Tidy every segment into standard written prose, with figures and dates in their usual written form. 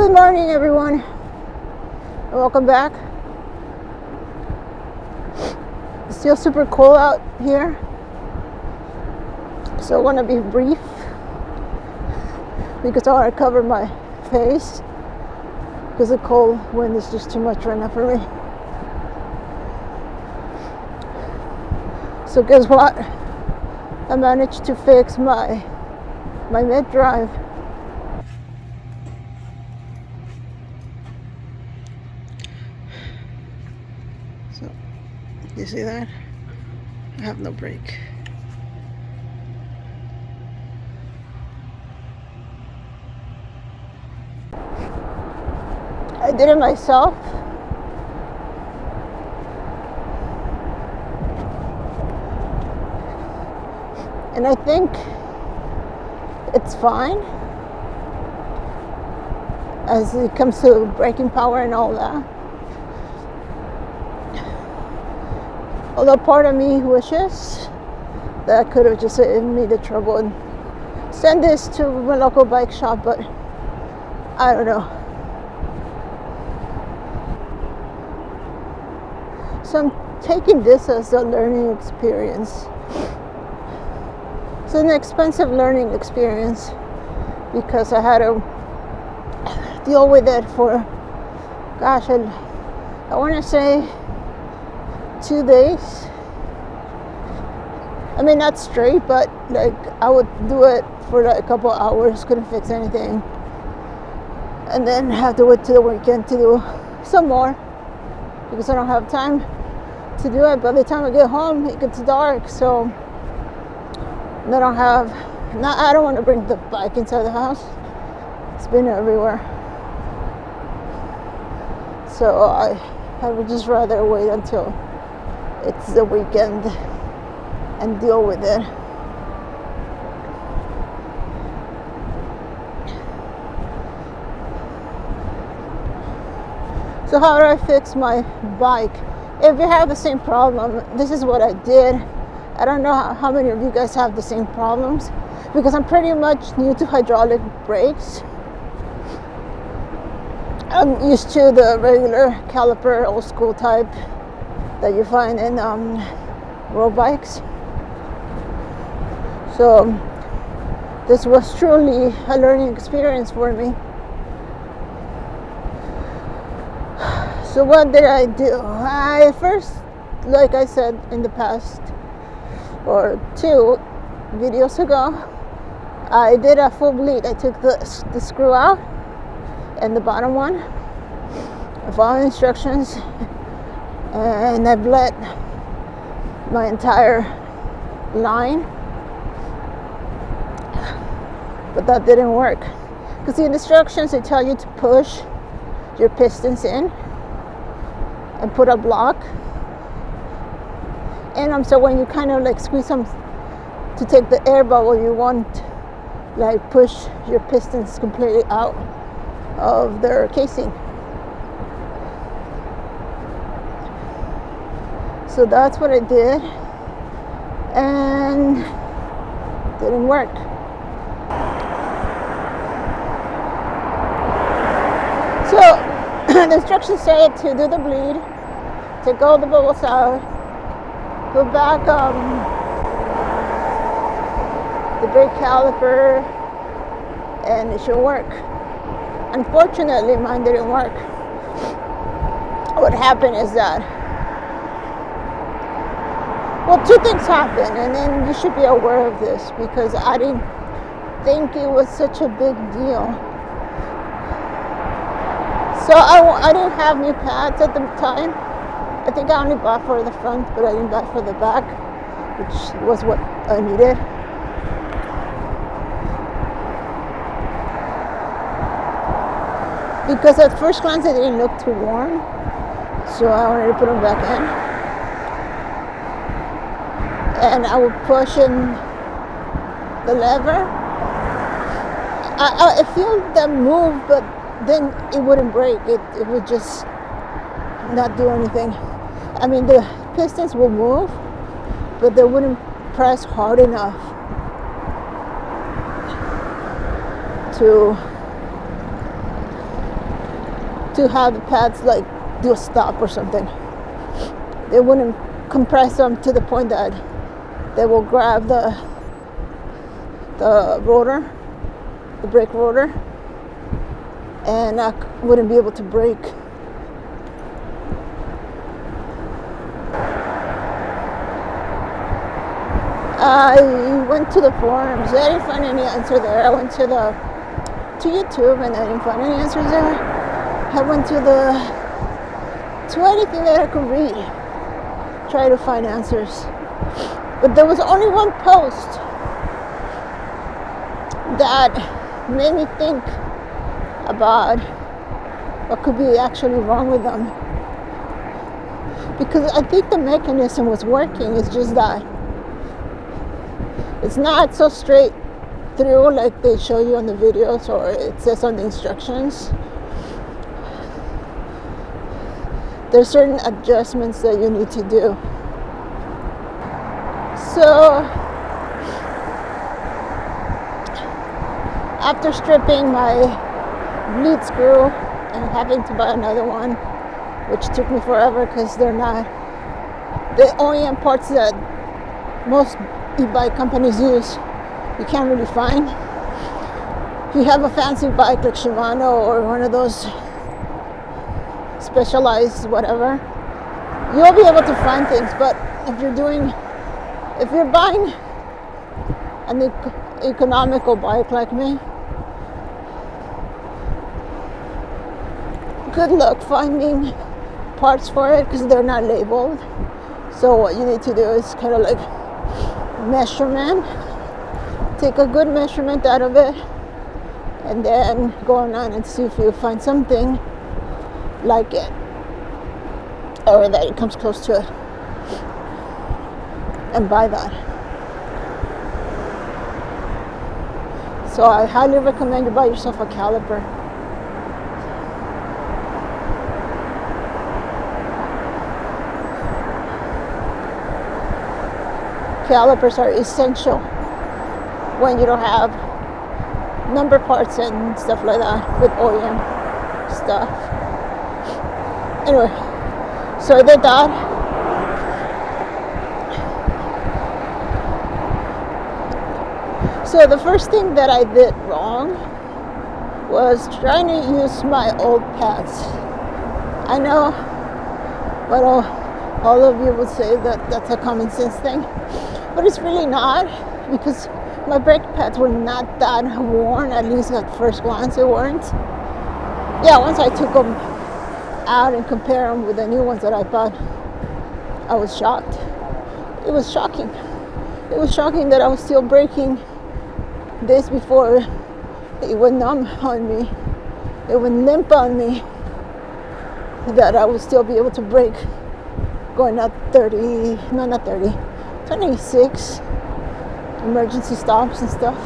Good morning, everyone. Welcome back. It's still super cold out here, so I want to be brief because I want to cover my face because the cold wind is just too much right now for me. So guess what? I managed to fix my mid drive. So, you see that? I have no brake. I did it myself. And I think it's fine as it comes to braking power and all that. Although part of me wishes that I could have just saved me the trouble and send this to my local bike shop, but I don't know. So I'm taking this as a learning experience. It's an expensive learning experience because I had to deal with it for, gosh, I want to say 2 days. I mean, not straight, but like I would do it for like a couple hours, couldn't fix anything, and then have to wait till the weekend to do some more because I don't have time to do it. By the time I get home, it gets dark, so I don't want to bring the bike inside the house. It's been everywhere, so I would just rather wait until it's the weekend and deal with it. So how do I fix my bike? If you have the same problem, this is what I did. I don't know how many of you guys have the same problems because I'm pretty much new to hydraulic brakes. I'm used to the regular caliper, old school type that you find in road bikes. So this was truly a learning experience for me. So what did I do? I first, like I said in the past, or 2 videos ago, I did a full bleed. I took the screw out and the bottom one. I followed instructions and I bled my entire line, but that didn't work because the instructions, they tell you to push your pistons in and put a block, and so when you kind of like squeeze them to take the air bubble, you want like push your pistons completely out of their casing. So that's what I did, and didn't work. So the instructions say to do the bleed, take all the bubbles out, put back the brake caliper, and it should work. Unfortunately, mine didn't work. What happened is that, well, 2 things happened, and then you should be aware of this because I didn't think it was such a big deal. So I didn't have new pads at the time. I think I only bought for the front, but I didn't buy for the back, which was what I needed. Because at first glance it didn't look too warm, so I wanted to put them back in. And I would push in the lever. I feel them move, but then it wouldn't break. It would just not do anything. I mean, the pistons will move, but they wouldn't press hard enough to to have the pads like do a stop or something. They wouldn't compress them to the point that they will grab the rotor, the brake rotor, and I wouldn't be able to brake. I went to the forums. I didn't find any answer there. I went to YouTube and I didn't find any answers there. I went to anything that I could read, try to find answers. But there was only one post that made me think about what could be actually wrong with them. Because I think the mechanism was working. It's just that it's not so straight through like they show you on the videos or it says on the instructions. There's certain adjustments that you need to do. So after stripping my lead screw and having to buy another one, which took me forever because they're not the OEM parts that most e-bike companies use, you can't really find. If you have a fancy bike like Shimano or one of those specialized whatever, you'll be able to find things. But if you're buying an economical bike like me, good luck finding parts for it because they're not labeled. So what you need to do is kind of like measurement, take a good measurement out of it, and then go online and see if you find something like it or that it comes close to it and buy that. So I highly recommend you buy yourself a caliper. Calipers are essential when you don't have number parts and stuff like that with OEM stuff. Anyway, so I did that. So the first thing that I did wrong was trying to use my old pads. I know, but all of you would say that that's a common sense thing. But it's really not, because my brake pads were not that worn, at least at first glance they weren't. Yeah, once I took them out and compared them with the new ones that I bought, I was shocked. It was shocking. It was shocking that I was still braking days before it would numb on me, it would limp on me, that I would still be able to brake going at 26 emergency stops and stuff.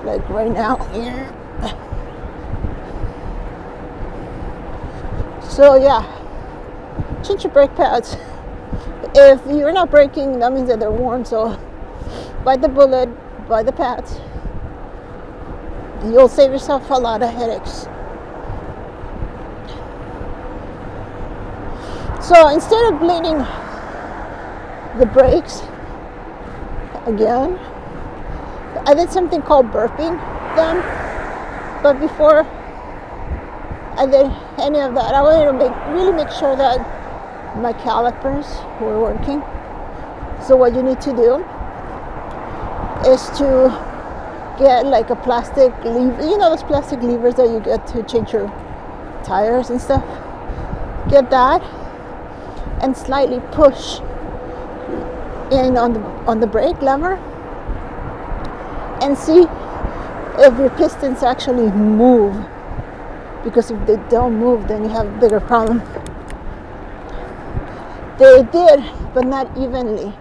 Like right now here. So yeah, change your brake pads. If you're not braking, that means that they're worn. So buy the bullet, buy the pads. You'll save yourself a lot of headaches. So instead of bleeding the brakes again, I did something called burping them. But before I did any of that, I wanted to really make sure that my calipers were working. So what you need to do is to get like a plastic lever, you know those plastic levers that you get to change your tires and stuff. Get that and slightly push in on the brake lever and see if your pistons actually move, because if they don't move, then you have a bigger problem. They did, but not evenly.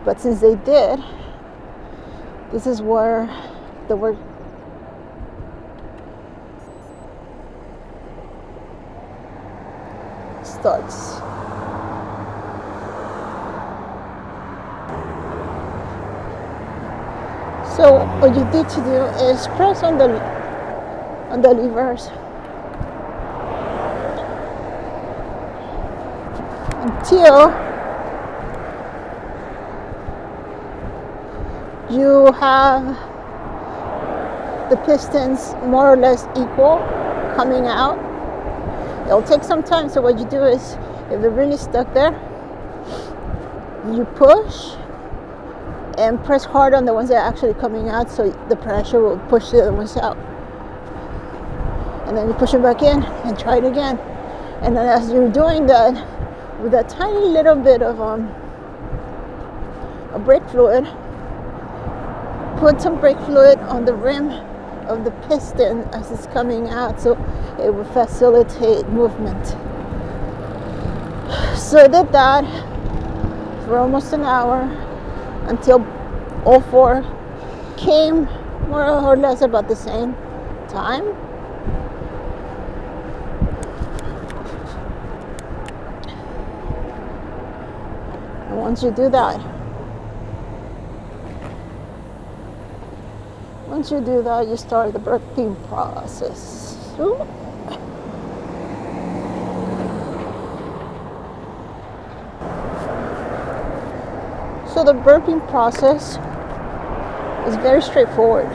But since they did, this is where the work starts. So what you need to do is press on the levers until you have the pistons more or less equal coming out. It'll take some time, so what you do is, if they're really stuck there, you push and press hard on the ones that are actually coming out, so the pressure will push the other ones out. And then you push them back in and try it again. And then as you're doing that, with a tiny little bit of a brake fluid, put some brake fluid on the rim of the piston as it's coming out, so it will facilitate movement. So I did that for almost an hour until all four came more or less about the same time. And once you do that, you start the burping process. Ooh. So the burping process is very straightforward.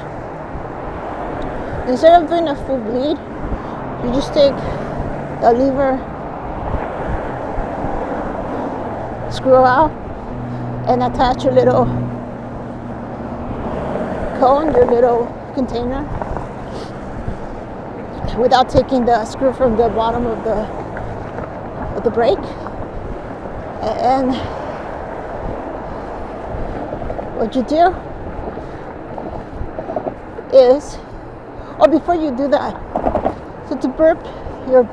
Instead of doing a full bleed, you just take the lever, screw out, and attach your little cone, your little container, without taking the screw from the bottom of the brake. And what you do is, before you do that, so to burp your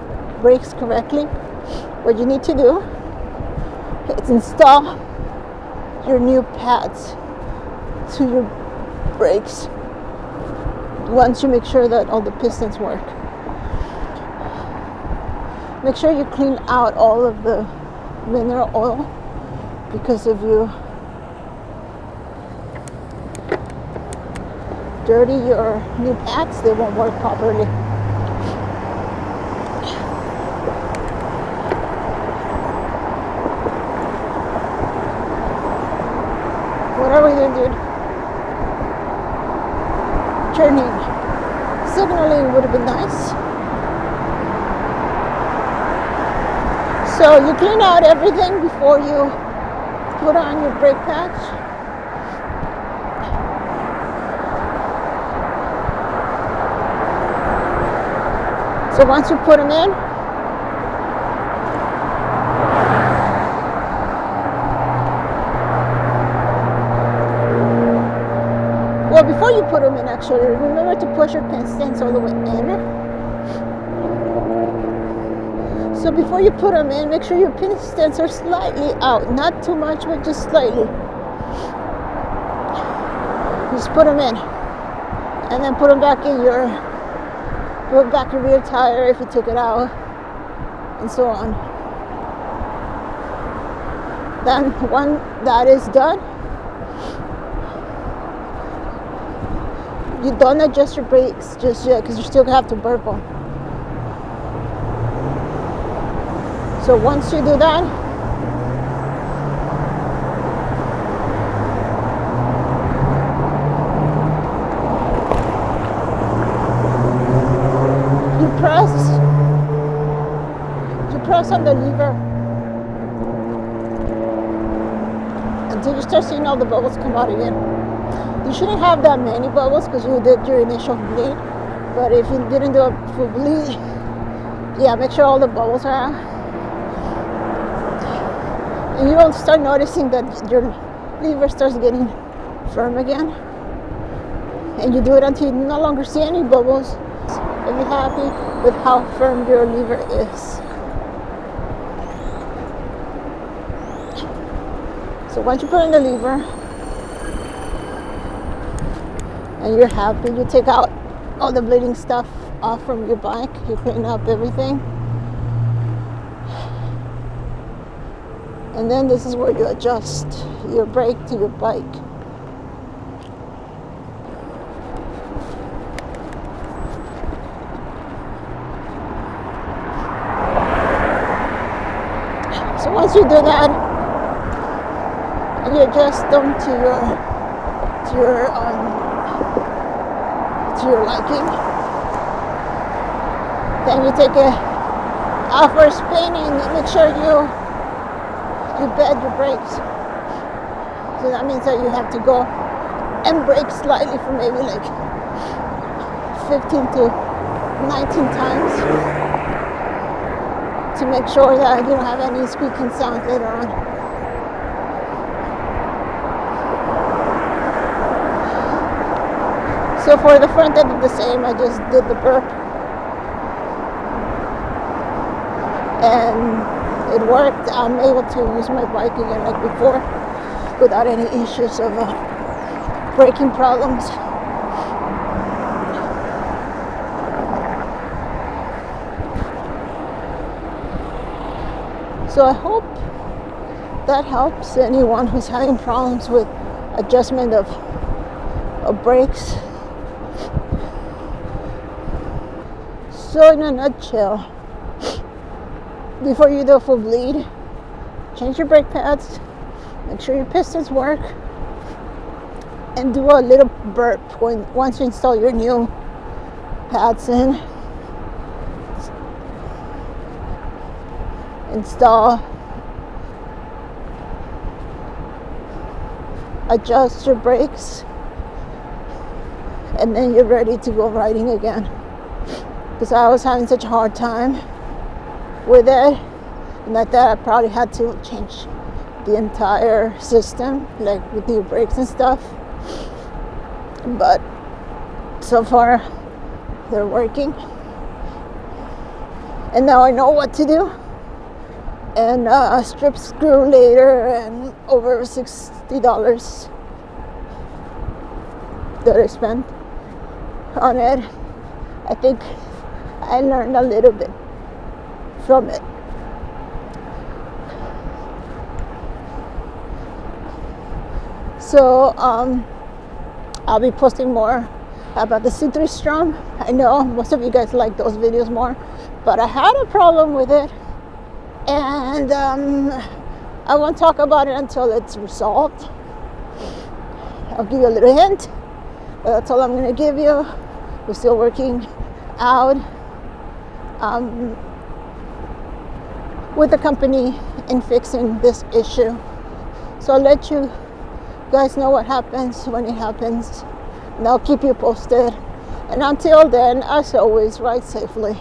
brakes correctly, what you need to do is install your new pads to your brakes once you make sure that all the pistons work. Make sure you clean out all of the mineral oil, because if you dirty your new pads, they won't work properly. What are we doing, dude? Turning. Signaling would have been nice. So you clean out everything before you put on your brake pads. So once you put them in, well, before you put them in, actually, remember to push your pistons all the way in. So before you put them in, make sure your pistons are slightly out, not too much, but just slightly. Just put them in, and then put them back in your rear tire if you took it out, and so on. Then when that is done, you don't adjust your brakes just yet, because you still have to burp them. So once you do that, you press on the lever until you start seeing all the bubbles come out again. You shouldn't have that many bubbles because you did your initial bleed, but if you didn't do a full bleed, yeah, make sure all the bubbles are out. And you don't start noticing that your lever starts getting firm again. And you do it until you no longer see any bubbles, and be happy with how firm your lever is. So once you put in the lever and you're happy, you take out all the bleeding stuff off from your bike, you clean up everything. And then this is where you adjust your brake to your bike. So once you do that, you adjust them to your liking. Then you take it out for a spin and make sure you bed your brakes. So that means that you have to go and brake slightly for maybe like 15 to 19 times to make sure that you don't have any squeaking sounds later on. So for the front, I did the same. I just did the burp, and it worked. I'm able to use my bike again like before without any issues of braking problems. So I hope that helps anyone who's having problems with adjustment of brakes. So in a nutshell, before you do a full bleed, change your brake pads, make sure your pistons work, and do a little burp once you install your new pads in. Install, adjust your brakes, and then you're ready to go riding again. Because I was having such a hard time with it, and that I probably had to change the entire system, like with new brakes and stuff. But so far, they're working, and now I know what to do. And a strip screw later, and over $60 that I spent on it. I think I learned a little bit from it. So I'll be posting more about the C3 Strum. I know most of you guys like those videos more, but I had a problem with it, and I won't talk about it until it's resolved. I'll give you a little hint, but that's all I'm going to give you. We're still working out with the company in fixing this issue. So I'll let you guys know what happens when it happens, and I'll keep you posted. And until then, as always, ride safely.